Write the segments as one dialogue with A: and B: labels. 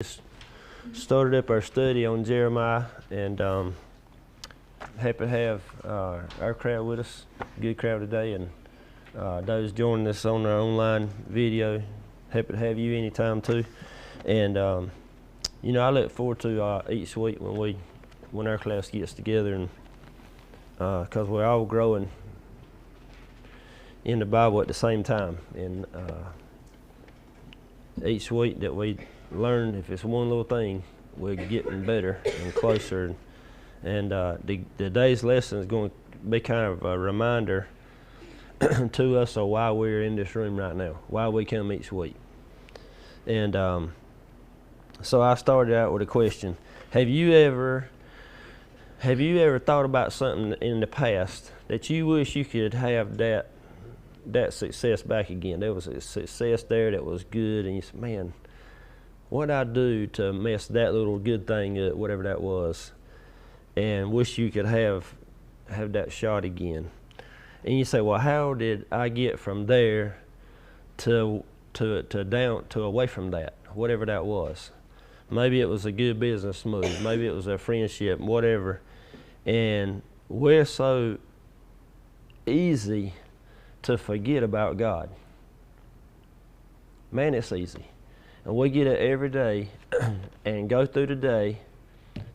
A: Just started up our study on Jeremiah, and happy to have our crowd with us. Good crowd today, and those joining us on our online video, happy to have you anytime too. And you know, I look forward to each week when our class gets together, and because we're all growing in the Bible at the same time, and each week that we learn, if it's one little thing, we're getting better and closer. And the day's lesson is going to be kind of a reminder to us of why we're in this room right now, why we come each week. And so I started out with a question: Have you ever thought about something in the past that you wish you could have that success back again? There was a success there that was good, and you said, man, what'd I do to mess that little good thing up, whatever that was, and wish you could have that shot again. And you say, well, how did I get from there to down to away from that, whatever that was? Maybe it was a good business move, maybe it was a friendship, whatever. And we're so easy to forget about God. Man, it's easy. And we get it every day and go through the day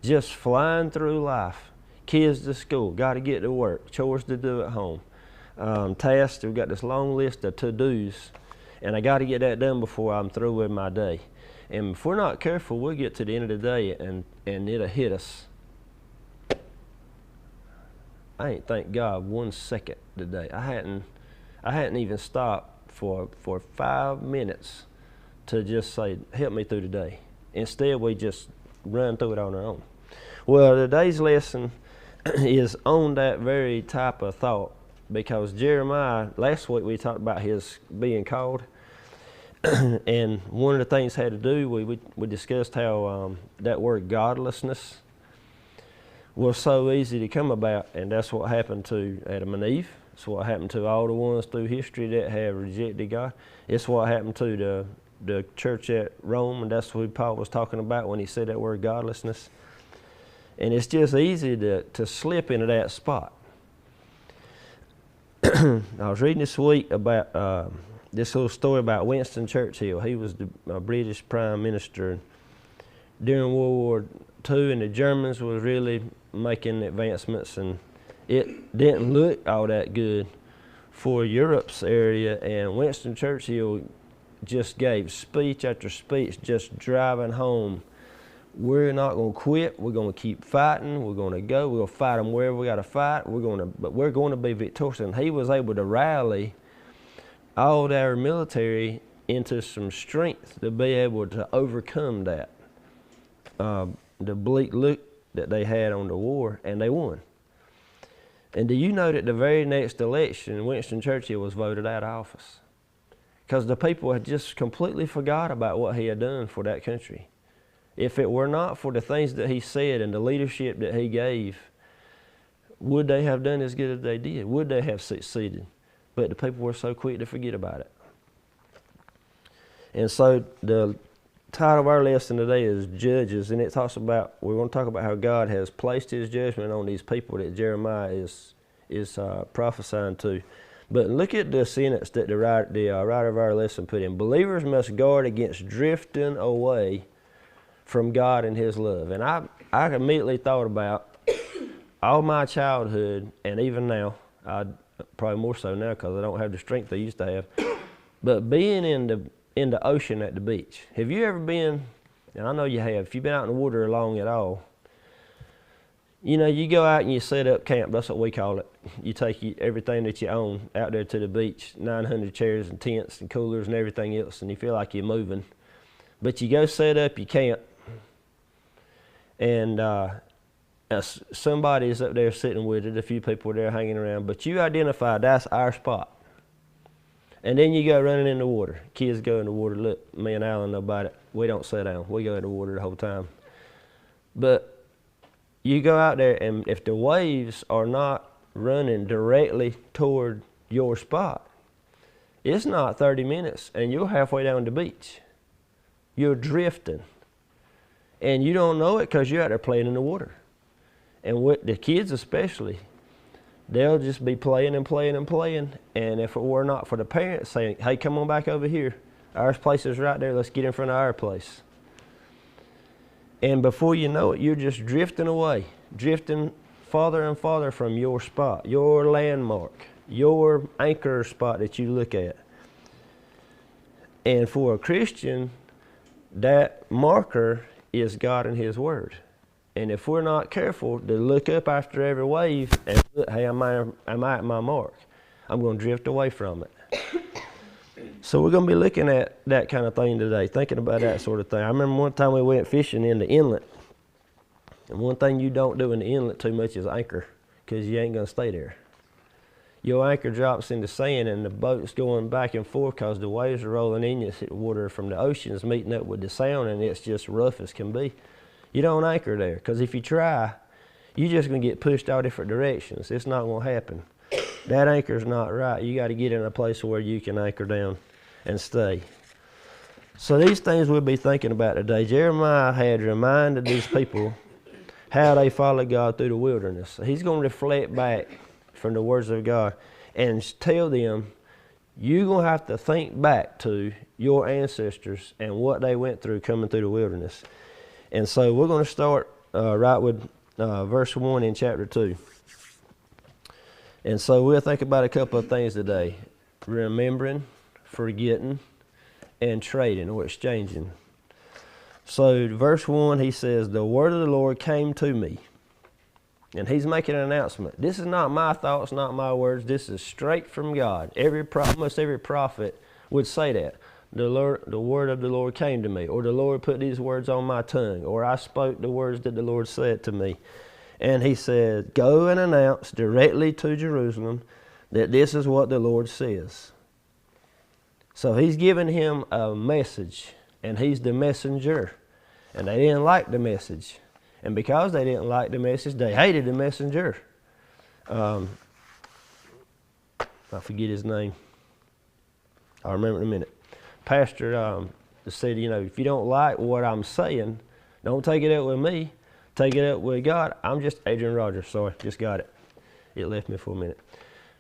A: just flying through life. Kids to school, got to get to work, chores to do at home, tasks, we've got this long list of to-dos, and I got to get that done before I'm through with my day. And if we're not careful, we'll get to the end of the day and it'll hit us. I ain't thank God 1 second today. I hadn't even stopped for 5 minutes to just say, help me through the day. Instead, we just run through it on our own. Well, today's lesson is on that very type of thought, because Jeremiah, last week we talked about his being called, and one of the things had to do, we discussed how that word godlessness was so easy to come about, and that's what happened to Adam and Eve. It's what happened to all the ones through history that have rejected God. It's what happened to the church at Rome, and that's what Paul was talking about when he said that word godlessness. And it's just easy to slip into that spot. I was reading this week about this little story about Winston Churchill. He was the British Prime Minister during World War II, and the Germans was really making advancements, and it didn't look all that good for Europe's area. And Winston Churchill just gave speech after speech, just driving home, we're not going to quit, we're going to keep fighting, we're going to fight them wherever we got to fight, but we're going to be victorious. And he was able to rally all of our military into some strength to be able to overcome that, the bleak look that they had on the war, and they won. And do you know that the very next election, Winston Churchill was voted out of office? Because the people had just completely forgot about what he had done for that country. If it were not for the things that he said and the leadership that he gave, would they have done as good as they did? Would they have succeeded? But the people were so quick to forget about it. And so the title of our lesson today is Judges, and it talks about, we're going to talk about how God has placed his judgment on these people that Jeremiah is prophesying to. But look at the sentence that the writer of our lesson put in. Believers must guard against drifting away from God and his love. And I immediately thought about all my childhood, and even now, probably more so now because I don't have the strength I used to have, but being in the ocean at the beach. Have you ever been, and I know you have, if you've been out in the water long at all, you know, you go out and you set up camp, that's what we call it. You take everything that you own out there to the beach, 900 chairs and tents and coolers and everything else, and you feel like you're moving. But you go set up your camp, and somebody's up there sitting with it, a few people are there hanging around, but you identify that's our spot. And then you go running in the water. Kids go in the water. Look, me and Alan know about it. We don't sit down. We go in the water the whole time. But you go out there, and if the waves are not running directly toward your spot, it's not 30 minutes, and you're halfway down the beach. You're drifting. And you don't know it because you're out there playing in the water. And with the kids especially, they'll just be playing and playing and playing. And if it were not for the parents saying, hey, come on back over here. Our place is right there. Let's get in front of our place. And before you know it, you're just drifting away, drifting farther and farther from your spot, your landmark, your anchor spot that you look at. And for a Christian, that marker is God and His Word. And if we're not careful to look up after every wave and look, hey, am I at my mark? I'm going to drift away from it. So we're going to be looking at that kind of thing today, thinking about that sort of thing. I remember one time we went fishing in the inlet. And one thing you don't do in the inlet too much is anchor, because you ain't going to stay there. Your anchor drops in the sand and the boat's going back and forth because the waves are rolling in. You see the water from the ocean is meeting up with the sound, and it's just rough as can be. You don't anchor there, because if you try, you're just going to get pushed all different directions. It's not going to happen. That anchor's not right. You got to get in a place where you can anchor down and stay. So these things we'll be thinking about today. Jeremiah had reminded these people how they followed God through the wilderness. He's going to reflect back from the words of God and tell them, you're going to have to think back to your ancestors and what they went through coming through the wilderness. And so we're going to start right with verse 1 in chapter 2. And so we'll think about a couple of things today. Remembering, forgetting, and trading or exchanging. So verse 1, he says, the word of the Lord came to me. And he's making an announcement. This is not my thoughts, not my words. This is straight from God. Almost every prophet would say that. The word of the Lord came to me, or the Lord put these words on my tongue, or I spoke the words that the Lord said to me. And he said, go and announce directly to Jerusalem that this is what the Lord says. So he's giving him a message, and he's the messenger. And they didn't like the message. And because they didn't like the message, they hated the messenger. I forget his name. I'll remember in a minute. Pastor said, if you don't like what I'm saying, don't take it up with me. Take it up with God. I'm just Adrian Rogers. Sorry, just got it. It left me for a minute.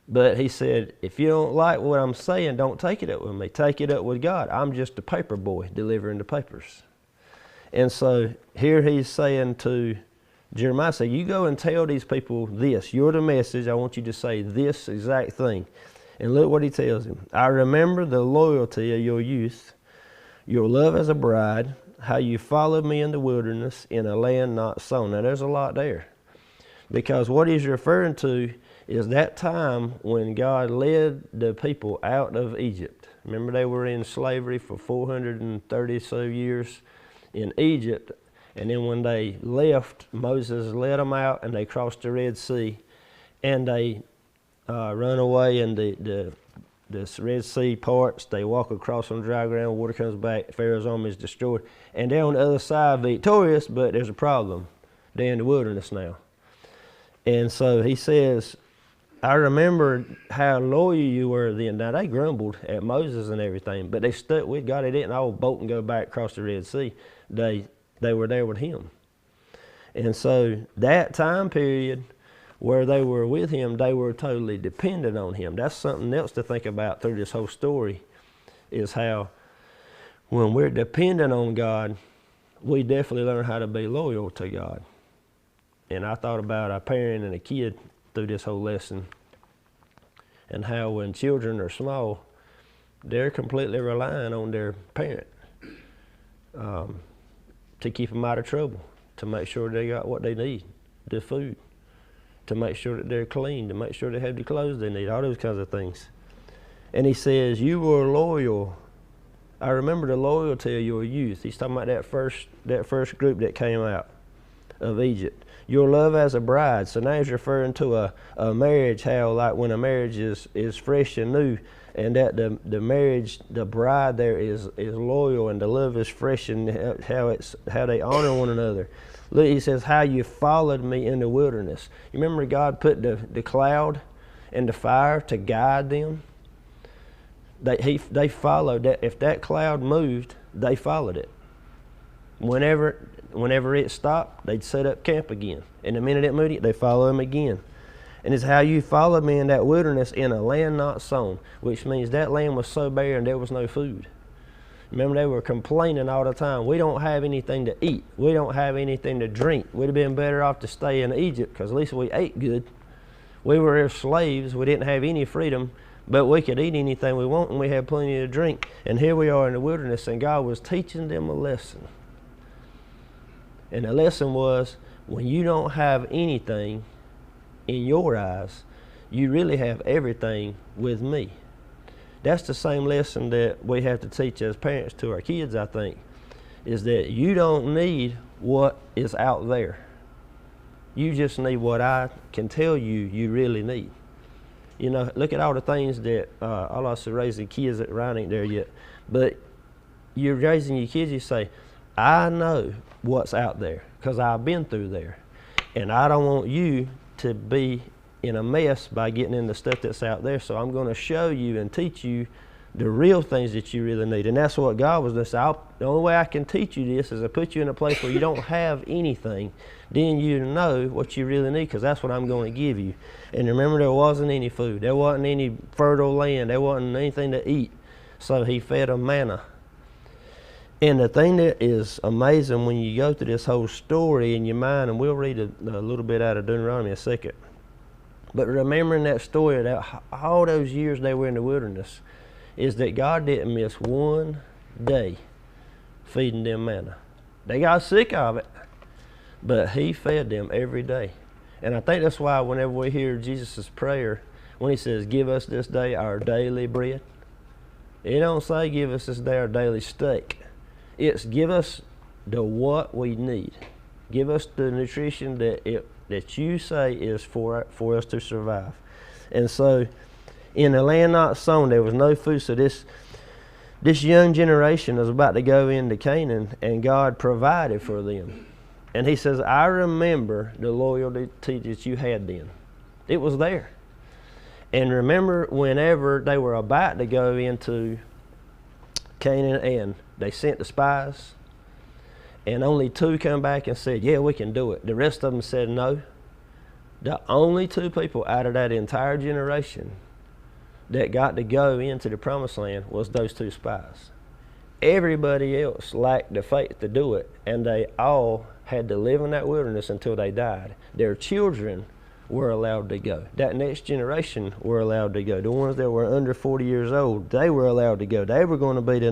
A: But he said, if you don't like what I'm saying, don't take it up with me. Take it up with God. I'm just a paper boy delivering the papers. And so here he's saying to Jeremiah, say, you go and tell these people this. You're the message. I want you to say this exact thing. And look what he tells him. I remember the loyalty of your youth, your love as a bride, how you followed me in the wilderness in a land not sown. Now there's a lot there. Because what he's referring to is that time when God led the people out of Egypt. Remember, they were in slavery for 430 so years in Egypt. And then when they left, Moses led them out and they crossed the Red Sea. And they run away, and the Red Sea parts. They walk across on dry ground, water comes back, Pharaoh's army is destroyed. And they're on the other side victorious, but there's a problem. They're in the wilderness now. And so he says, I remember how loyal you were then. Now they grumbled at Moses and everything, but they stuck with God. They didn't all bolt and go back across the Red Sea. They were there with him. And so that time period where they were with him, they were totally dependent on him. That's something else to think about through this whole story, is how when we're dependent on God, we definitely learn how to be loyal to God. And I thought about a parent and a kid through this whole lesson, and how when children are small, they're completely relying on their parent to keep them out of trouble, to make sure they got what they need, the food, to make sure that they're clean, to make sure they have the clothes they need, all those kinds of things. And he says, you were loyal. I remember the loyalty of your youth. He's talking about that first group that came out of Egypt. Your love as a bride. So now he's referring to a marriage, how like when a marriage is fresh and new, and that the marriage, the bride there is loyal, and the love is fresh, and how they honor one another. Look, he says, how you followed me in the wilderness. You remember God put the cloud and the fire to guide them? They followed that. If that cloud moved, they followed it. whenever it stopped, they'd set up camp again. And the minute it moved, they'd follow him again. And it's how you follow me in that wilderness in a land not sown, which means that land was so barren there was no food. Remember, they were complaining all the time. We don't have anything to eat. We don't have anything to drink. We'd have been better off to stay in Egypt because at least we ate good. We were their slaves. We didn't have any freedom, but we could eat anything we want and we had plenty to drink. And here we are in the wilderness, and God was teaching them a lesson. And the lesson was, when you don't have anything in your eyes, you really have everything with me. That's the same lesson that we have to teach as parents to our kids, I think, is that you don't need what is out there. You just need what I can tell you really need. You know, look at all the things that, I lost to raising kids that Ryan ain't there yet, but you're raising your kids, you say, I know what's out there because I've been through there. And I don't want you to be in a mess by getting into stuff that's out there. So I'm going to show you and teach you the real things that you really need. And that's what God was going to say. The only way I can teach you this is to put you in a place where you don't have anything. Then you know what you really need, because that's what I'm going to give you. And remember, there wasn't any food. There wasn't any fertile land. There wasn't anything to eat. So he fed them manna. And the thing that is amazing when you go through this whole story in your mind, and we'll read a little bit out of Deuteronomy in a second, but remembering that story, that all those years they were in the wilderness, is that God didn't miss one day feeding them manna. They got sick of it, but he fed them every day. And I think that's why whenever we hear Jesus' prayer, when he says, give us this day our daily bread, it don't say give us this day our daily steak. It's give us the what we need. Give us the nutrition that you say is for us to survive. And so in the land not sown, there was no food. So this young generation was about to go into Canaan, and God provided for them. And he says, I remember the loyalty that you had then. It was there. And remember whenever they were about to go into Canaan, and they sent the spies, and only 2 come back and said, yeah, we can do it. The rest of them said no. The only 2 people out of that entire generation that got to go into the promised land was those 2 spies. Everybody else lacked the faith to do it, and they all had to live in that wilderness until they died. Their children were allowed to go. That next generation were allowed to go. The ones that were under 40 years old, they were allowed to go. They were going to be the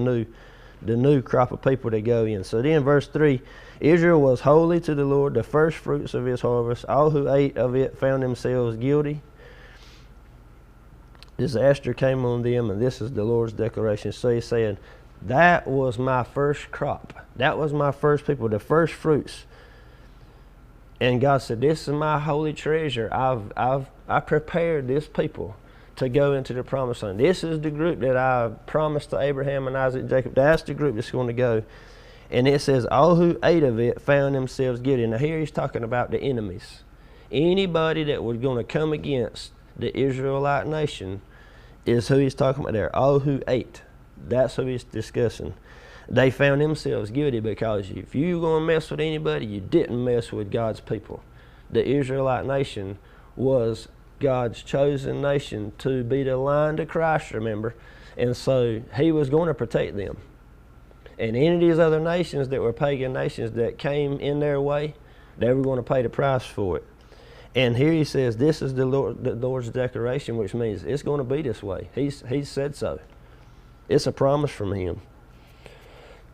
A: new crop of people to go in. So then verse 3, Israel was holy to the Lord, the first fruits of his harvest. All who ate of it found themselves guilty. Disaster came on them, and this is the Lord's declaration. So he's saying, that was my first crop. That was my first people, the first fruits. And God said, this is my holy treasure. I prepared this people to go into the promised land. This is the group that I promised to Abraham and Isaac and Jacob. That's the group that's going to go. And it says, all who ate of it found themselves guilty. Now here he's talking about the enemies. Anybody that was going to come against the Israelite nation is who he's talking about there. All who ate. That's who he's discussing. They found themselves guilty, because if you were going to mess with anybody, you didn't mess with God's people. The Israelite nation was God's chosen nation to be the line to Christ, remember? And so he was going to protect them. And any of these other nations that were pagan nations that came in their way, they were going to pay the price for it. And here he says, this is the Lord's declaration, which means it's going to be this way. He said so. It's a promise from him.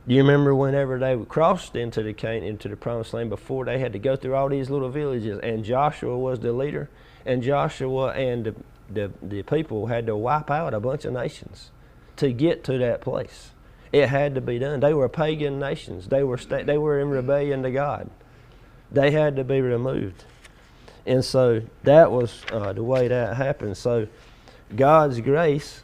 A: Do you remember whenever they crossed into the promised land, before they had to go through all these little villages, and Joshua was the leader, and Joshua and the people had to wipe out a bunch of nations to get to that place. It had to be done. They were pagan nations. They were in rebellion to God. They had to be removed. And so that was the way that happened. So God's grace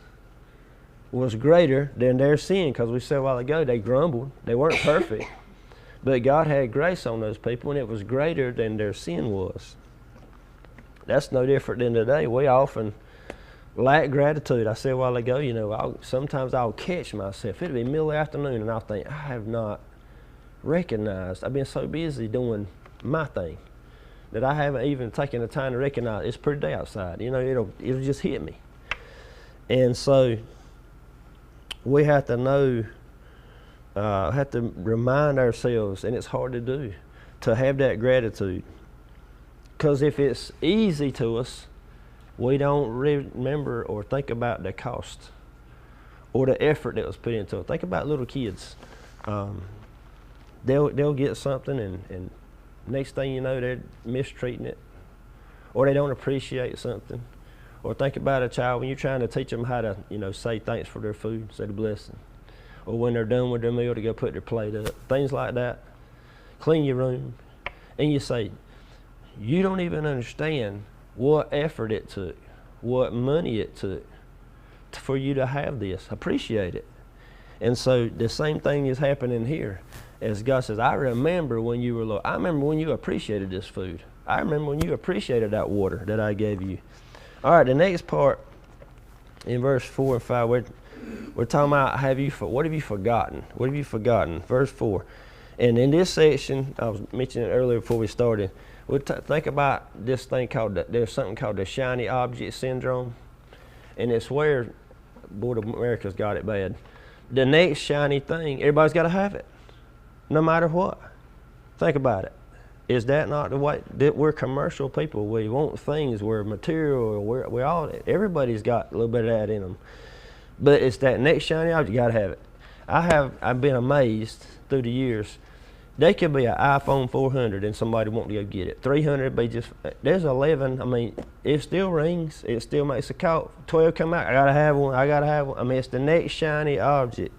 A: was greater than their sin, because we said a while ago they grumbled. They weren't perfect. But God had grace on those people, and it was greater than their sin was. That's no different than today. We often lack gratitude. I said a while ago, sometimes I'll catch myself. It'll be middle of the afternoon, and I'll think, I have not recognized. I've been so busy doing my thing that I haven't even taken the time to recognize it's pretty day outside. You know, it'll just hit me. And so we have to know, have to remind ourselves, and it's hard to do, to have that gratitude. Because if it's easy to us, we don't remember or think about the cost or the effort that was put into it. Think about little kids. They'll get something, and next thing you know, they're mistreating it, or they don't appreciate something. Or think about a child when you're trying to teach them how to, say thanks for their food, say the blessing. Or when they're done with their meal, to go put their plate up. Things like that. Clean your room. And you say, you don't even understand what effort it took, what money it took for you to have this. Appreciate it. And so the same thing is happening here. As God says, I remember when you were low. I remember when you appreciated this food. I remember when you appreciated that water that I gave you. All right, the next part in verse 4 and 5, we're talking about what have you forgotten? What have you forgotten? Verse 4. And in this section, I was mentioning it earlier before we started, we'll think about this thing there's something called the shiny object syndrome. And it's where, boy, America's got it bad. The next shiny thing, everybody's got to have it, no matter what. Think about it. Is that not the way that we're commercial people? We want things, we're material, everybody's got a little bit of that in them. But it's that next shiny object, you gotta have it. I've been amazed through the years. They could be an iPhone 400 and somebody want to go get it. 300 be just, there's 11, it still rings, it still makes a call. 12 come out, I gotta have one. It's the next shiny object.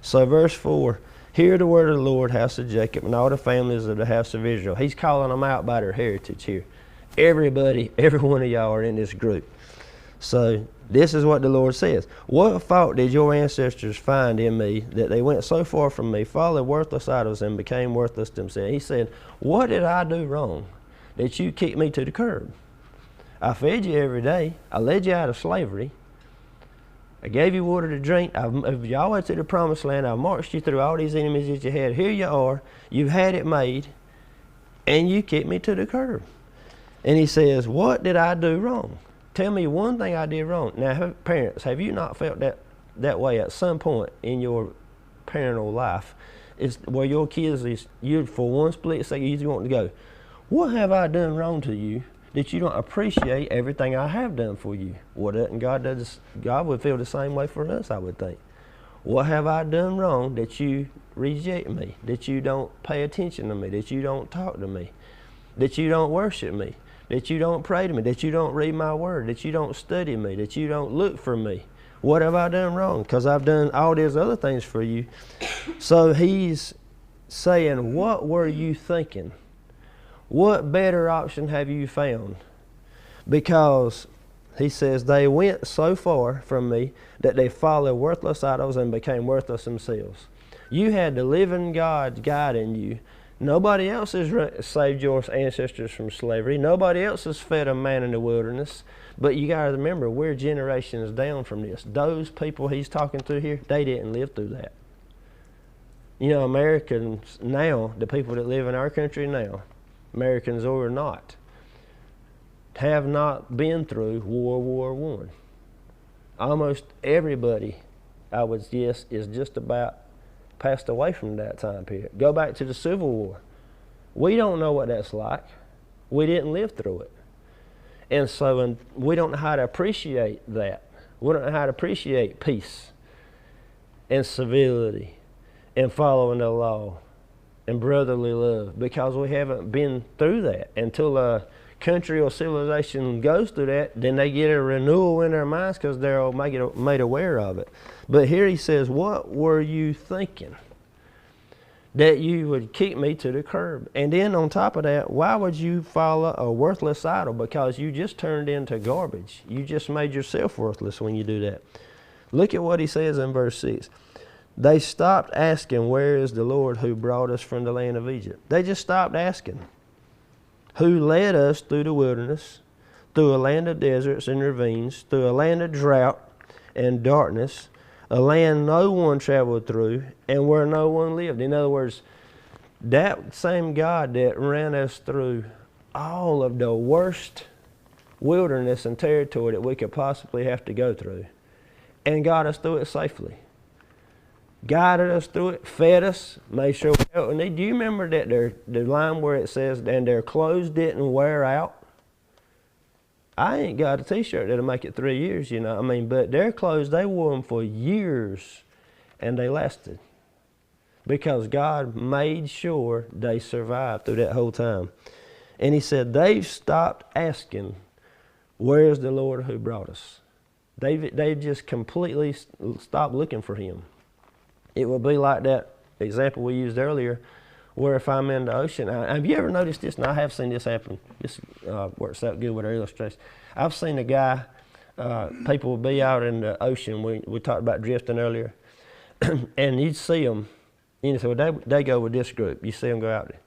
A: So verse 4, hear the word of the Lord, house of Jacob, and all the families of the house of Israel. He's calling them out by their heritage here. Everybody, every one of y'all are in this group. So this is what the Lord says. What fault did your ancestors find in me that they went so far from me, followed worthless idols, and became worthless themselves? He said, what did I do wrong that you kicked me to the curb? I fed you every day. I led you out of slavery. I gave you water to drink. I've moved you all the way to the promised land. I've marched you through all these enemies that you had. Here you are. You've had it made, and you kicked me to the curb. And he says, what did I do wrong? Tell me one thing I did wrong. Now, parents, have you not felt that way at some point in your parental life? Is where your kids, you for one split second, you want to go, what have I done wrong to you that you don't appreciate everything I have done for you? What and God would feel the same way for us, I would think. What have I done wrong that you reject me, that you don't pay attention to me, that you don't talk to me, that you don't worship me, that you don't pray to me, that you don't read my word, that you don't study me, that you don't look for me? What have I done wrong? Because I've done all these other things for you. So he's saying, what were you thinking? What better option have you found? Because he says they went so far from me that they followed worthless idols and became worthless themselves. You had the living God guiding you. Nobody else has saved your ancestors from slavery. Nobody else has fed a man in the wilderness. But you got to remember, we're generations down from this. Those people he's talking to here, they didn't live through that. Americans now, the people that live in our country now, Americans or not, have not been through World War I. Almost everybody, I would guess, is just about passed away from that time period. Go back to the Civil War. We don't know what that's like. We didn't live through it. And so we don't know how to appreciate that. We don't know how to appreciate peace and civility and following the law and brotherly love, because we haven't been through that. Until a country or civilization goes through that, then they get a renewal in their minds because they're all made aware of it. But here he says, what were you thinking that you would kick me to the curb? And then on top of that, why would you follow a worthless idol? Because you just turned into garbage. You just made yourself worthless when you do that. Look at what he says in verse 6. They stopped asking, where is the Lord who brought us from the land of Egypt? They just stopped asking. Who led us through the wilderness, through a land of deserts and ravines, through a land of drought and darkness, a land no one traveled through, and where no one lived. In other words, That same God that ran us through all of the worst wilderness and territory that we could possibly have to go through and got us through it safely. Guided us through it, fed us, made sure we had what we need. Do you remember that the line where it says, and their clothes didn't wear out? I ain't got a t-shirt that'll make it 3 years, you know. I mean, but their clothes, they wore them for years and they lasted. Because God made sure they survived through that whole time. And he said, they've stopped asking, where's the Lord who brought us? They've just completely stopped looking for him. It would be like that example we used earlier, where if I'm in the ocean, have you ever noticed this? And I have seen this happen. This works out good with our illustration. I've seen a guy, people will be out in the ocean. We talked about drifting earlier. And you'd see them, you know, so they go with this group. You see them go out there.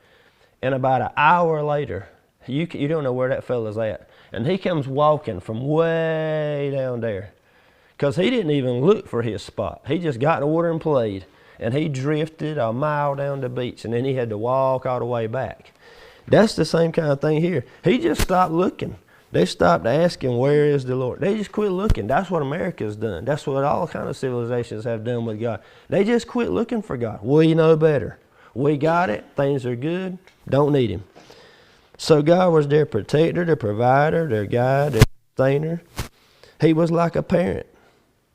A: And about an hour later, you don't know where that fella's at. And he comes walking from way down there. Because he didn't even look for his spot. He just got in the water and played. And he drifted a mile down the beach, and then he had to walk all the way back. That's the same kind of thing here. He just stopped looking. They stopped asking, where is the Lord? They just quit looking. That's what America's done. That's what all kind of civilizations have done with God. They just quit looking for God. We know better. We got it. Things are good. Don't need him. So God was their protector, their provider, their guide, their sustainer. He was like a parent.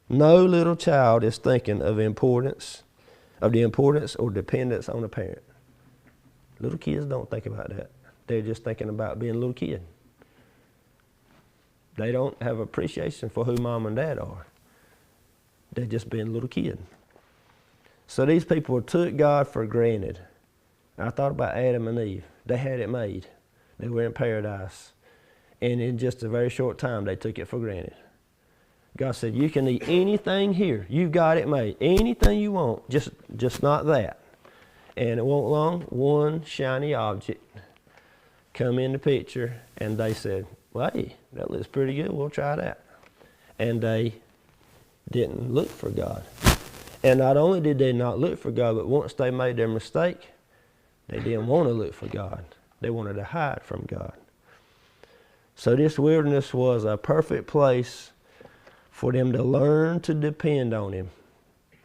A: No little child is thinking of the importance or dependence on a parent. Little kids don't think about that. They're just thinking about being a little kid. They don't have appreciation for who mom and dad are. They're just being a little kid. So these people took God for granted. I thought about Adam and Eve. They had it made. They were in paradise. And in just a very short time, they took it for granted. God said, you can eat anything here. You got it made. Anything you want, just not that. And it won't long, one shiny object come in the picture, and they said, well, hey, that looks pretty good. We'll try that. And they didn't look for God. And not only did they not look for God, but once they made their mistake, they didn't want to look for God. They wanted to hide from God. So this wilderness was a perfect place for them to learn to depend on him.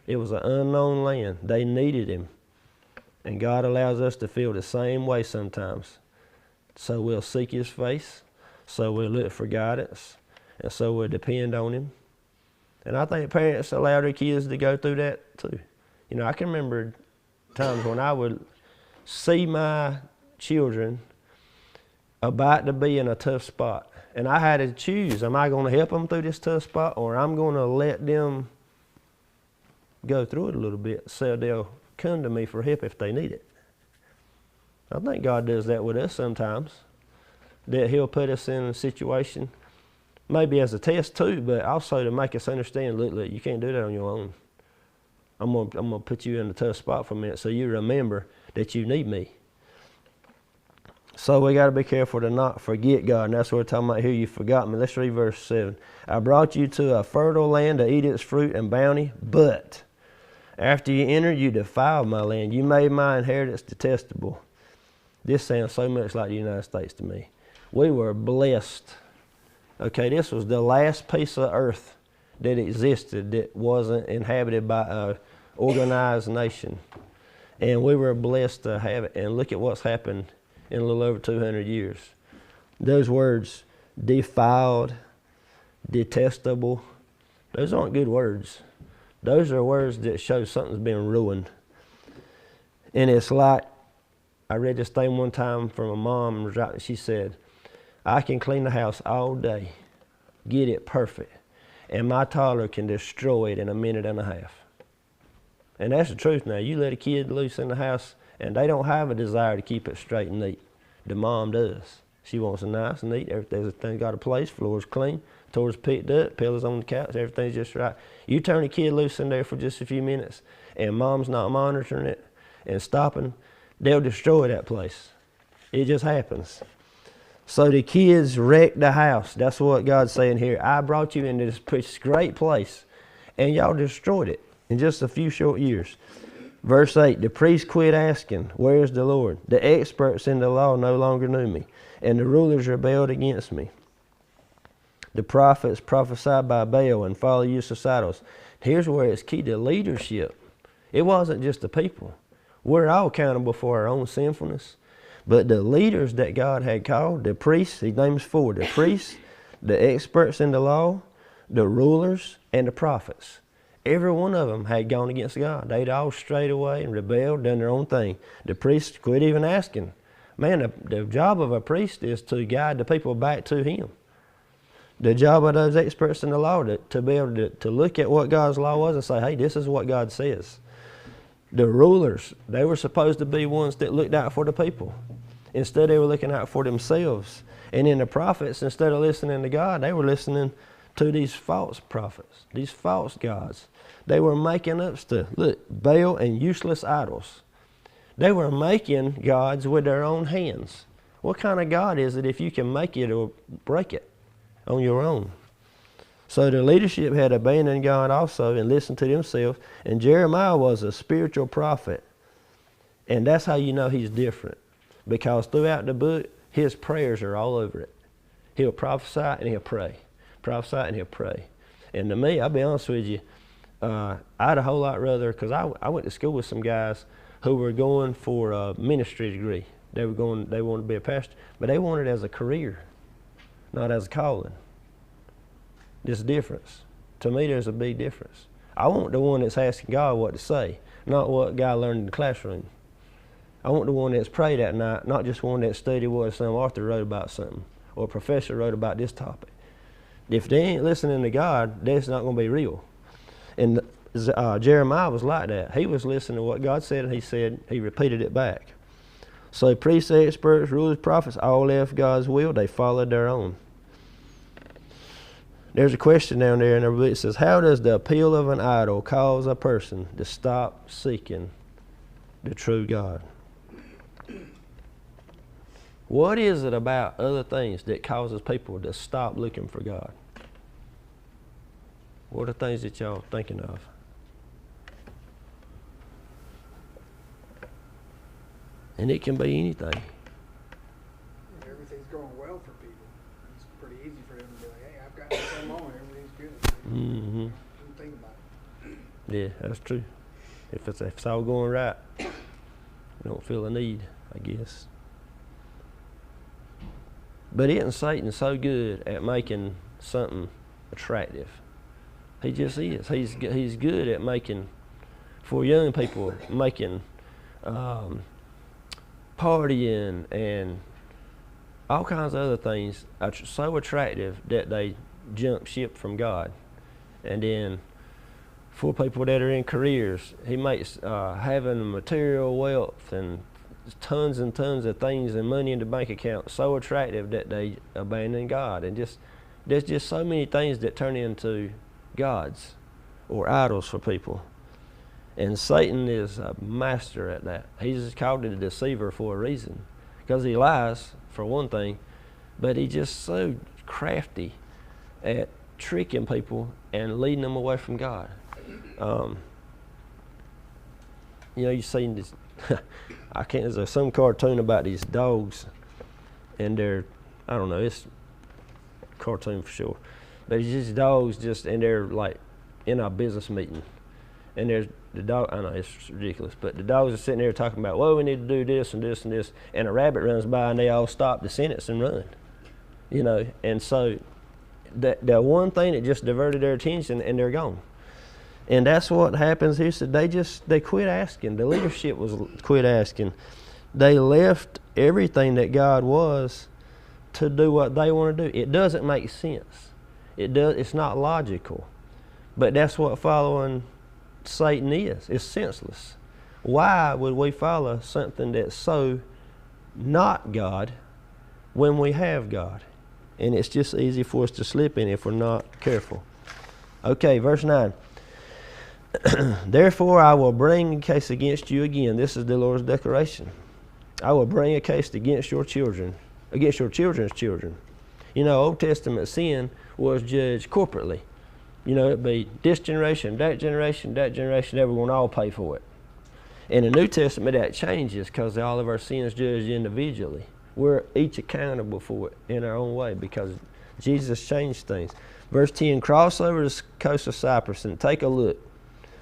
A: It was an unknown land. They needed him. And God allows us to feel the same way sometimes. So we'll seek his face. So we'll look for guidance. And so we'll depend on him. And I think parents allow their kids to go through that too. You know, I can remember times when I would see my children about to be in a tough spot. And I had to choose, am I going to help them through this tough spot, or I'm going to let them go through it a little bit so they'll come to me for help if they need it. I think God does that with us sometimes, that he'll put us in a situation, maybe as a test too, but also to make us understand, look, you can't do that on your own. I'm gonna put you in a tough spot for a minute so you remember that you need me. So we got to be careful to not forget God. And that's what we're talking about here. You forgot me. Let's read verse 7. I brought you to a fertile land to eat its fruit and bounty, but after you entered, you defiled my land. You made my inheritance detestable. This sounds so much like the United States to me. We were blessed. Okay, this was the last piece of earth that existed that wasn't inhabited by an organized nation. And we were blessed to have it. And look at what's happened in a little over 200 years. Those words, defiled, detestable, those aren't good words. Those are words that show something's been ruined. And it's like, I read this thing one time from a mom, she said, I can clean the house all day, get it perfect, and my toddler can destroy it in a minute and a half. And that's the truth now. You let a kid loose in the house, and they don't have a desire to keep it straight and neat. The mom does. She wants it nice and neat. Everything's got a place. Floor's clean. Toys picked up. Pillows on the couch. Everything's just right. You turn a kid loose in there for just a few minutes, and mom's not monitoring it and stopping, they'll destroy that place. It just happens. So the kids wrecked the house. That's what God's saying here. I brought you into this great place, and y'all destroyed it in just a few short years. Verse 8, the priests quit asking, where's the Lord? The experts in the law no longer knew me, and the rulers rebelled against me. The prophets prophesied by Baal and followed use of idols. Here's where it's key to leadership. It wasn't just the people. We're all accountable for our own sinfulness. But the leaders that God had called, the priests, he names four, the priests, the experts in the law, the rulers, and the prophets. Every one of them had gone against God. They'd all strayed away and rebelled, done their own thing. The priests quit even asking. Man, the job of a priest is to guide the people back to him. The job of those experts in the law to be able to look at what God's law was and say, hey, this is what God says. The rulers, they were supposed to be ones that looked out for the people. Instead, they were looking out for themselves. And then the prophets, instead of listening to God, they were listening to these false prophets, these false gods. They were making up stuff. Look, Baal and useless idols. They were making gods with their own hands. What kind of God is it if you can make it or break it on your own? So the leadership had abandoned God also and listened to themselves. And Jeremiah was a spiritual prophet. And that's how you know he's different. Because throughout the book, his prayers are all over it. He'll prophesy and he'll pray. Prophesy and he'll pray. And to me, I'll be honest with you, I'd a whole lot rather, because I went to school with some guys who were going for a ministry degree. They wanted to be a pastor, but they wanted it as a career, not as a calling. There's a difference. To me, there's a big difference. I want the one that's asking God what to say, not what guy learned in the classroom. I want the one that's prayed at night, not just one that studied what some author wrote about something or a professor wrote about this topic. If they ain't listening to God, that's not going to be real. And Jeremiah was like that. He was listening to what God said, and he repeated it back. So priests, experts, rulers, prophets all left God's will. They followed their own. There's a question down there in the book. It says, how does the appeal of an idol cause a person to stop seeking the true God? What is it about other things that causes people to stop looking for God? What are things that y'all thinking of? And it can be anything.
B: Everything's going well for people. It's pretty easy for them to be like, hey, I've got this on, everything's good.
A: Mm-hmm.
B: Don't think about it.
A: Yeah, that's true. If it's all going right, you don't feel a need, I guess. But isn't Satan so good at making something attractive? He just is. He's good at making, for young people, making partying and all kinds of other things so attractive that they jump ship from God. And then for people that are in careers, he makes having material wealth and tons of things and money in the bank account so attractive that they abandon God. And there's just so many things that turn into gods or idols for people. And Satan is a master at that. He's called it a deceiver for a reason, because he lies, for one thing, but he's just so crafty at tricking people and leading them away from God. You've seen this, there's some cartoon about these dogs, and I don't know, it's a cartoon for sure, but it's just dogs and they're like in a business meeting, and there's the dog, I know it's ridiculous, but the dogs are sitting there talking about, well, we need to do this and this and this, and a rabbit runs by and they all stop the sentence and run, and so that one thing that just diverted their attention and they're gone. And that's what happens here. So they quit asking. The leadership quit asking. They left everything that God was to do what they want to do. It doesn't make sense. It's not logical. But that's what following Satan is. It's senseless. Why would we follow something that's so not God when we have God? And it's just easy for us to slip in if we're not careful. Okay, verse 9. Therefore I will bring a case against you again. This is the Lord's declaration. I will bring a case against your children, against your children's children. Old Testament sin was judged corporately. It'd be this generation, that generation, they were going to all pay for it. In the New Testament, that changes because all of our sins judged individually. We're each accountable for it in our own way because Jesus changed things. Verse 10, cross over the coast of Cyprus and take a look.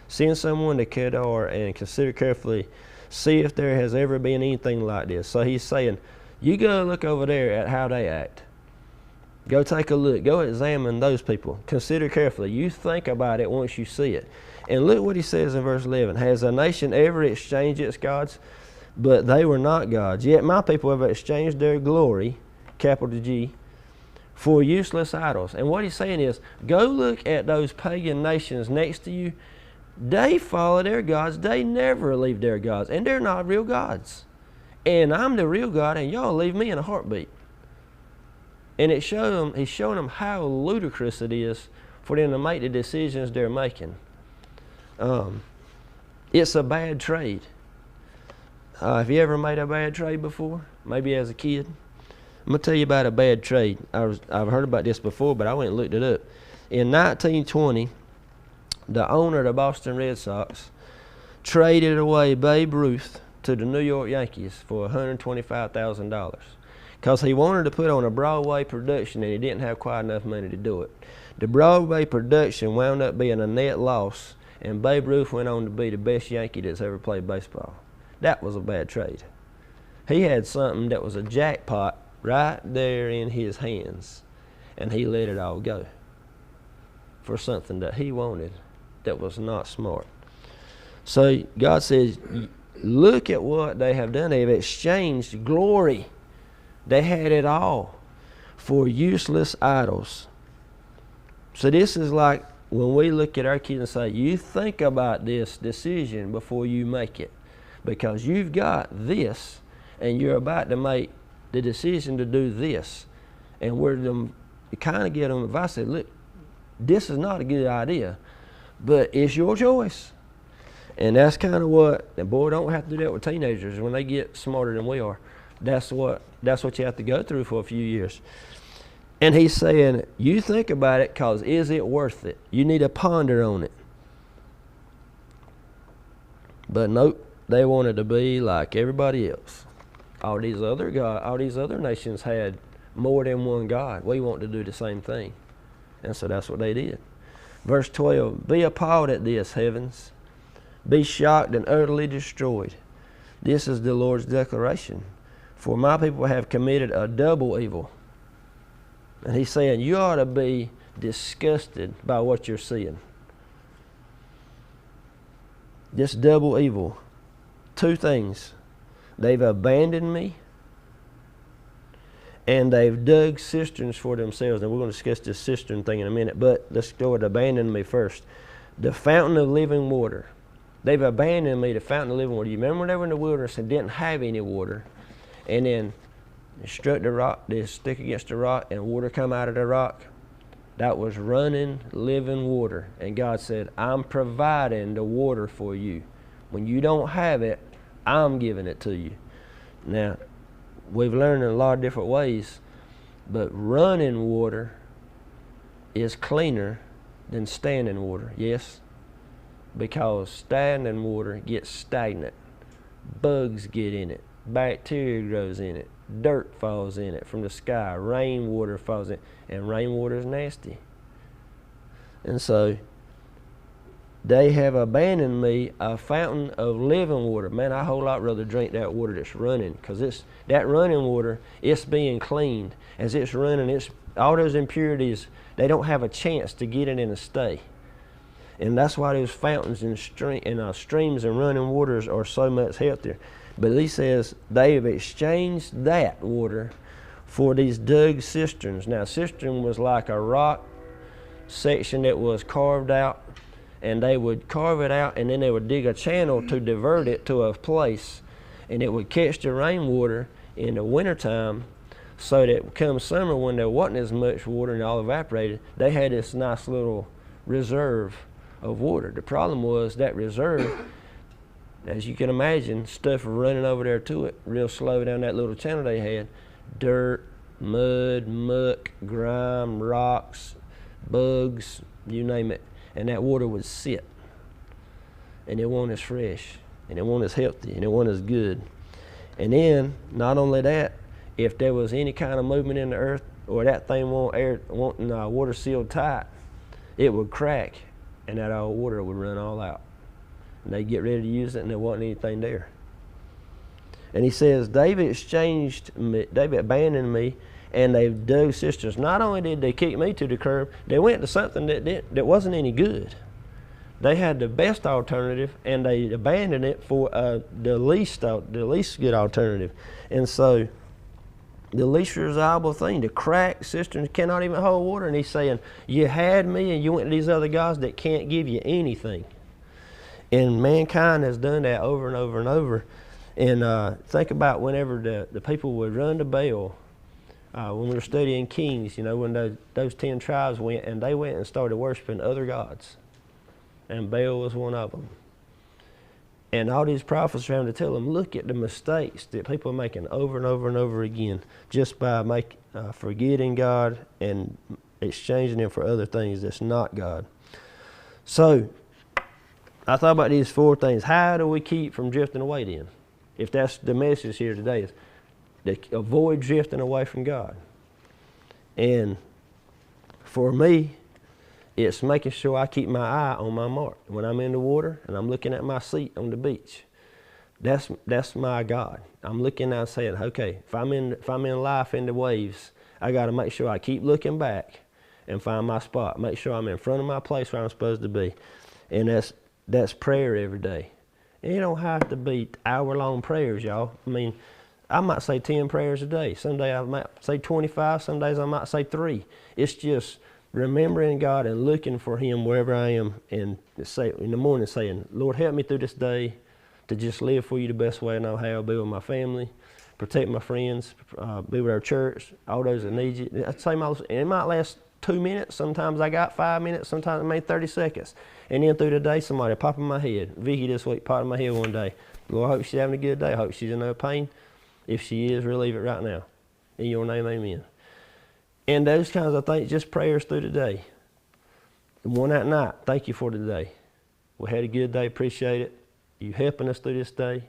A: Send someone to Kedar and consider carefully, see if there has ever been anything like this. So he's saying, you go look over there at how they act. Go take a look. Go examine those people. Consider carefully. You think about it once you see it. And look what he says in verse 11. Has a nation ever exchanged its gods? But they were not gods. Yet my people have exchanged their glory, capital G, for useless idols. And what he's saying is, go look at those pagan nations next to you. They follow their gods. They never leave their gods. And they're not real gods. And I'm the real God, and y'all leave me in a heartbeat. And he's showing them how ludicrous it is for them to make the decisions they're making. It's a bad trade. Have you ever made a bad trade before? Maybe as a kid? I'm going to tell you about a bad trade. I've heard about this before, but I went and looked it up. In 1920, the owner of the Boston Red Sox traded away Babe Ruth to the New York Yankees for $125,000 because he wanted to put on a Broadway production and he didn't have quite enough money to do it. The Broadway production wound up being a net loss, and Babe Ruth went on to be the best Yankee that's ever played baseball. That was a bad trade. He had something that was a jackpot right there in his hands, and he let it all go for something that he wanted that was not smart. So God says, look at what they have done. They've exchanged glory. They had it all for useless idols. So this is like when we look at our kids and say, you think about this decision before you make it, because you've got this and you're about to make the decision to do this. And we're them kind of give them advice, say, look, this is not a good idea, but it's your choice. And that's kind of what, and boy, don't have to do that with teenagers when they get smarter than we are. That's what you have to go through for a few years. And he's saying, you think about it, because is it worth it? You need to ponder on it. But nope, they wanted to be like everybody else. All these other nations had more than one God. We want to do the same thing. And so that's what they did. Verse 12, be appalled at this, heavens. Be shocked and utterly destroyed. This is the Lord's declaration. For my people have committed a double evil. And he's saying you ought to be disgusted by what you're seeing. This double evil. Two things. They've abandoned me, and they've dug cisterns for themselves. And we're going to discuss this cistern thing in a minute, but let's go with abandon me first. The fountain of living water. They've abandoned me, the fountain of living water. You remember when they were in the wilderness and didn't have any water, and then they struck the rock, they stick against the rock, and water come out of the rock? That was running, living water. And God said, I'm providing the water for you. When you don't have it, I'm giving it to you. Now, we've learned in a lot of different ways, but running water is cleaner than standing water, yes? Because standing water gets stagnant. Bugs get in it. Bacteria grows in it. Dirt falls in it from the sky. Rainwater falls in it. And rainwater is nasty. And so they have abandoned me, a fountain of living water. Man, I a whole lot rather drink that water that's running, because that running water, it's being cleaned. As it's running, all those impurities, they don't have a chance to get in and stay. And that's why those fountains and streams and running waters are so much healthier. But he says they have exchanged that water for these dug cisterns. Now, cistern was like a rock section that was carved out, and they would carve it out, and then they would dig a channel to divert it to a place, and it would catch the rainwater in the wintertime, so that come summer, when there wasn't as much water and all evaporated, they had this nice little reserve of water. The problem was that reserve, as you can imagine, stuff running over there to it real slow down that little channel they had. Dirt, mud, muck, grime, rocks, bugs, you name it. And that water would sit, and it wasn't as fresh. and it wasn't as healthy, and it wasn't as good. And then, not only that, if there was any kind of movement in the earth, or that thing wanting water sealed tight, it would crack, and that old water would run all out. And they'd get ready to use it, and there wasn't anything there. And he says, David abandoned me, and they dug cisterns. Not only did they kick me to the curb, they went to something that wasn't any good. They had the best alternative, and they abandoned it for the least good alternative. And so the least desirable thing, the cracked cisterns cannot even hold water. And he's saying, you had me, and you went to these other gods that can't give you anything. And mankind has done that over and over and over. And think about whenever the people would run to Baal, when we were studying Kings, when those 10 tribes went, and they went and started worshiping other gods. And Baal was one of them. And all these prophets are having to tell them, look at the mistakes that people are making over and over and over again, just by forgetting God and exchanging Him for other things that's not God. So, I thought about these 4 things. How do we keep from drifting away then? If that's the message here today, is to avoid drifting away from God. And for me, it's making sure I keep my eye on my mark. When I'm in the water and I'm looking at my seat on the beach, that's my God. I'm looking out saying, okay, if I'm in life in the waves, I got to make sure I keep looking back and find my spot. Make sure I'm in front of my place where I'm supposed to be. And that's prayer every day. And you don't have to be hour-long prayers, y'all. I mean, I might say 10 prayers a day. Some days I might say 25. Some days I might say 3. It's just remembering God and looking for Him wherever I am, and say in the morning saying, Lord, help me through this day to just live for You the best way I know how. Be with my family, protect my friends, be with our church, all those that need You. I'd say it might last 2 minutes. Sometimes I got 5 minutes. Sometimes it may 30 seconds. And then through the day, somebody pop in my head. Vicky this week popped in my head one day. Lord, I hope she's having a good day. I hope she's in no pain. If she is, relieve it right now. In Your name, amen. And those kinds of things, just prayers through the day. And one at night, thank You for today. We had a good day, appreciate it. You helping us through this day.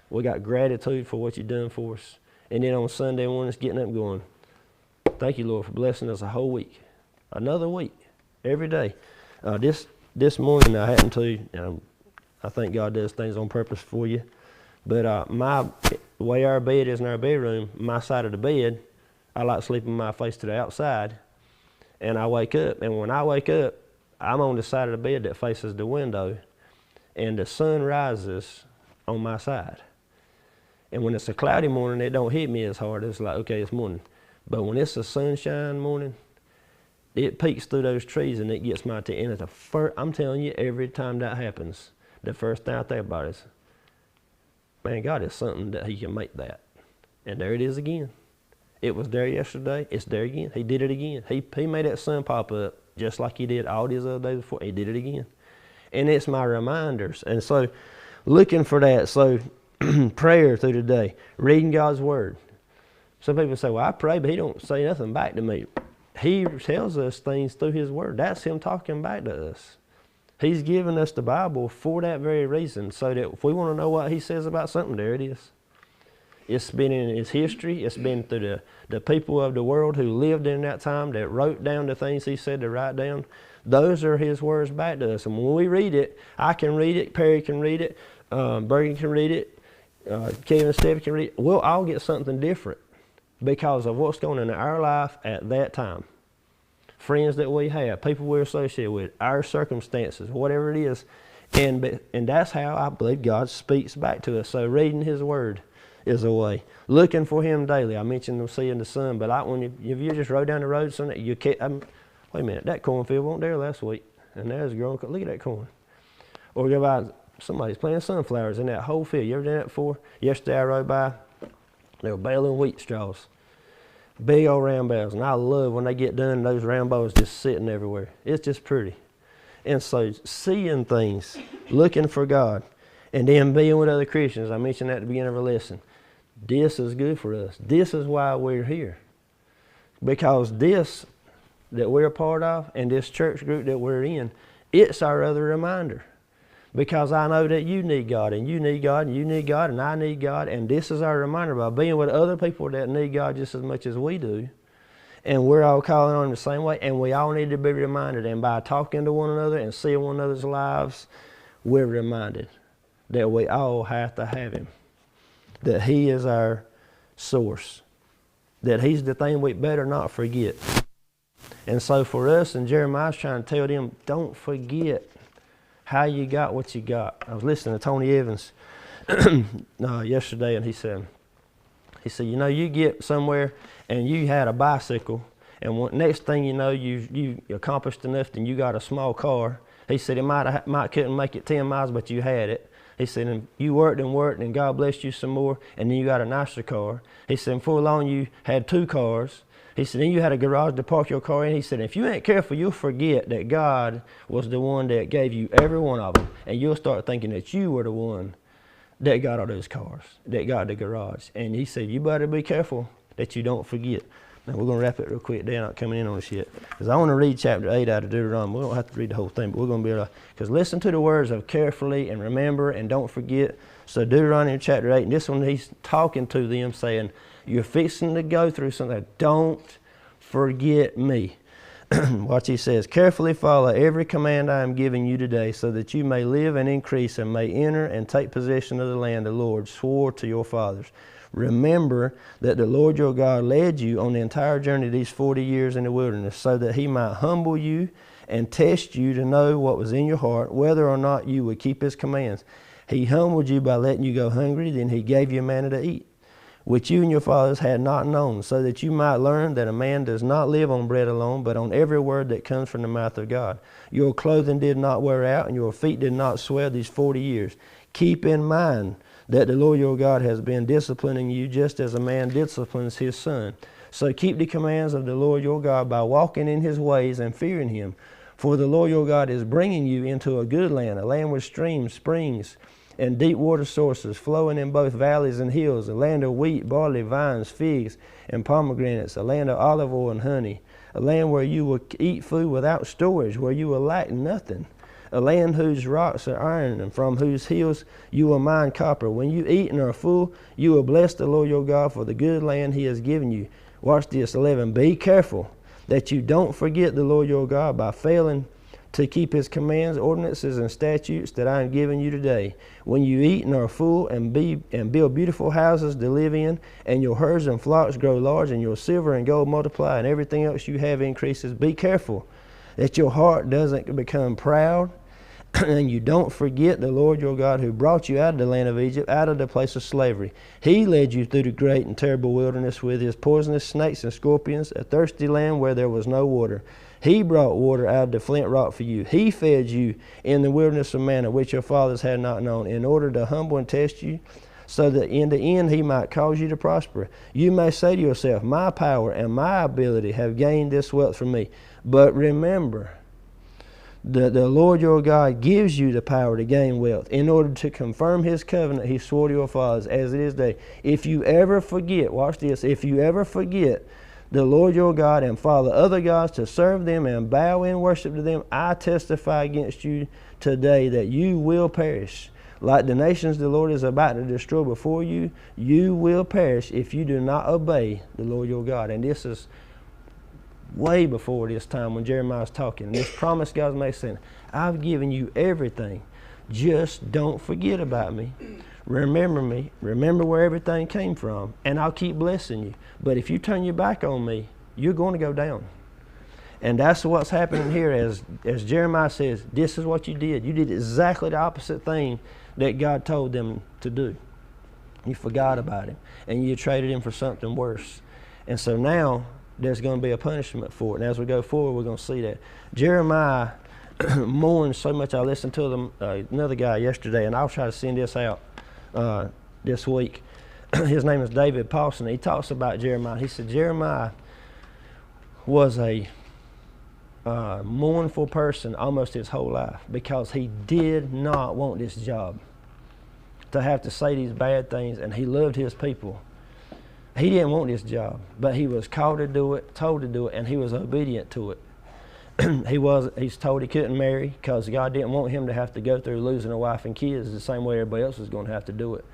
A: We got gratitude for what You've done for us. And then on Sunday mornings, getting up and going, thank You, Lord, for blessing us a whole week. Another week, every day. This morning I happened to, I think God does things on purpose for you, but the way our bed is in our bedroom, my side of the bed, I like sleeping my face to the outside, and I wake up, and when I wake up, I'm on the side of the bed that faces the window, and the sun rises on my side. And when it's a cloudy morning, it don't hit me as hard. It's like, okay, it's morning. But when it's a sunshine morning, it peeks through those trees and it gets my attention. And I'm telling you, every time that happens, the first thing I think about is, man, God is something that He can make that. And there it is again. It was there yesterday. It's there again. He did it again. He made that sun pop up just like He did all these other days before. He did it again. And it's my reminders. And so looking for that. So prayer through the day, reading God's Word. Some people say, well, I pray, but He don't say nothing back to me. He tells us things through His Word. That's Him talking back to us. He's given us the Bible for that very reason, so that if we want to know what He says about something, there it is. It's been in His history. It's been through the people of the world who lived in that time that wrote down the things He said to write down. Those are His words back to us. And when we read it, I can read it, Perry can read it, Bergen can read it, Kevin and Stephen can read it. We'll all get something different because of what's going on in our life at that time. Friends that we have, people we're associated with, our circumstances, whatever it is. And that's how I believe God speaks back to us. So reading His Word is a way. Looking for Him daily. I mentioned seeing the sun, but if you just rode down the road, you can't, wait a minute, that cornfield wasn't there last week. And there's growing, look at that corn. Or go by, somebody's planting sunflowers in that whole field. You ever done that before? Yesterday I rode by, they were baling wheat straws. Big old round bales, and I love when they get done, those round bales just sitting everywhere. It's just pretty. And so seeing things, looking for God, and then being with other Christians. I mentioned that at the beginning of our lesson. This is good for us. This is why we're here. Because this that we're a part of and this church group that we're in, it's our other reminder. because I know that you need God, and you need God, and you need God, and I need God. And this is our reminder by being with other people that need God just as much as we do. And we're all calling on Him the same way, and we all need to be reminded. And by talking to one another and seeing one another's lives, we're reminded that we all have to have Him, that He is our source, that He's the thing we better not forget. And so for us, and Jeremiah's trying to tell them, don't forget how you got what you got. I was listening to Tony Evans yesterday, and he said, you know, you get somewhere and you had a bicycle, and next thing you know, you accomplished enough and you got a small car. He said it might couldn't make it 10 miles, but you had it. He said, and you worked, and God blessed you some more, and then you got a nicer car. He said, and before long you had 2 cars. He said, then you had a garage to park your car in. He said, if you ain't careful, you'll forget that God was the one that gave you every one of them, and you'll start thinking that you were the one that got all those cars, that got the garage. And he said, you better be careful that you don't forget. Now, we're going to wrap it real quick. They're not coming in on us yet. Because I want to read chapter 8 out of Deuteronomy. We don't have to read the whole thing, but we're going to be able to. Because listen to the words of carefully and remember and don't forget. So Deuteronomy chapter 8, and this one he's talking to them saying, you're fixing to go through something. Don't forget me. Watch, he says, carefully follow every command I am giving you today, so that you may live and increase and may enter and take possession of the land the Lord swore to your fathers. Remember that the Lord your God led you on the entire journey these 40 years in the wilderness, so that He might humble you and test you to know what was in your heart, whether or not you would keep His commands. He humbled you by letting you go hungry, then He gave you manna to eat, which you and your fathers had not known, so that you might learn that a man does not live on bread alone, but on every word that comes from the mouth of God. Your clothing did not wear out, and your feet did not swell these 40 years. Keep in mind that the Lord your God has been disciplining you just as a man disciplines his son. So keep the commands of the Lord your God by walking in His ways and fearing Him. For the Lord your God is bringing you into a good land, a land with streams, springs, and deep water sources flowing in both valleys and hills, a land of wheat, barley, vines, figs, and pomegranates, a land of olive oil and honey, a land where you will eat food without storage, where you will lack nothing, a land whose rocks are iron, and from whose hills you will mine copper. When you eat and are full, you will bless the Lord your God for the good land He has given you. Watch this, 11. Be careful that you don't forget the Lord your God by failing to keep His commands, ordinances, and statutes that I am giving you today. When you eat and are full, and build beautiful houses to live in, and your herds and flocks grow large, and your silver and gold multiply, and everything else you have increases, be careful that your heart doesn't become proud, and you don't forget the Lord your God, who brought you out of the land of Egypt, out of the place of slavery. He led you through the great and terrible wilderness with His poisonous snakes and scorpions, a thirsty land where there was no water. He brought water out of the flint rock for you. He fed you in the wilderness of manna, which your fathers had not known, in order to humble and test you, so that in the end He might cause you to prosper. You may say to yourself, my power and my ability have gained this wealth from me. But remember, the Lord your God gives you the power to gain wealth in order to confirm His covenant He swore to your fathers as it is today. If you ever forget, watch this, if you ever forget the Lord your God and follow other gods to serve them and bow in worship to them, I testify against you today that you will perish. Like the nations the Lord is about to destroy before you, you will perish if you do not obey the Lord your God. And this is way before this time when Jeremiah's talking. This promise God's made saying, I've given you everything. Just don't forget about me. Remember me. Remember where everything came from. And I'll keep blessing you. But if you turn your back on me, you're going to go down. And that's what's happening here as Jeremiah says, this is what you did. You did exactly the opposite thing that God told them to do. You forgot about Him. And you traded Him for something worse. And so now there's going to be a punishment for it. And as we go forward, we're going to see that. Jeremiah mourns so much. I listened to them, another guy yesterday, and I'll try to send this out this week. His name is David Paulson. He talks about Jeremiah. He said Jeremiah was a mournful person almost his whole life because he did not want this job, to have to say these bad things, and he loved his people. He didn't want this job, but he was called to do it, told to do it, and he was obedient to it. he's told he couldn't marry because God didn't want him to have to go through losing a wife and kids the same way everybody else was going to have to do it.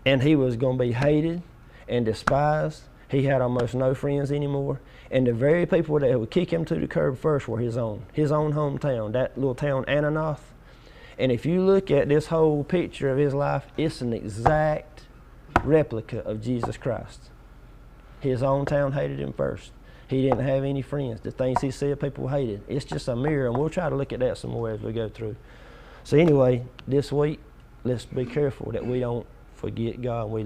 A: And he was going to be hated and despised. He had almost no friends anymore. And the very people that would kick him to the curb first were his own hometown, that little town, Ananoth. And if you look at this whole picture of his life, it's an exact replica of Jesus Christ. His own town hated him first. He didn't have any friends. The things he said, people hated. It's just a mirror, and we'll try to look at that some more as we go through. So anyway, this week, let's be careful that we don't forget God. We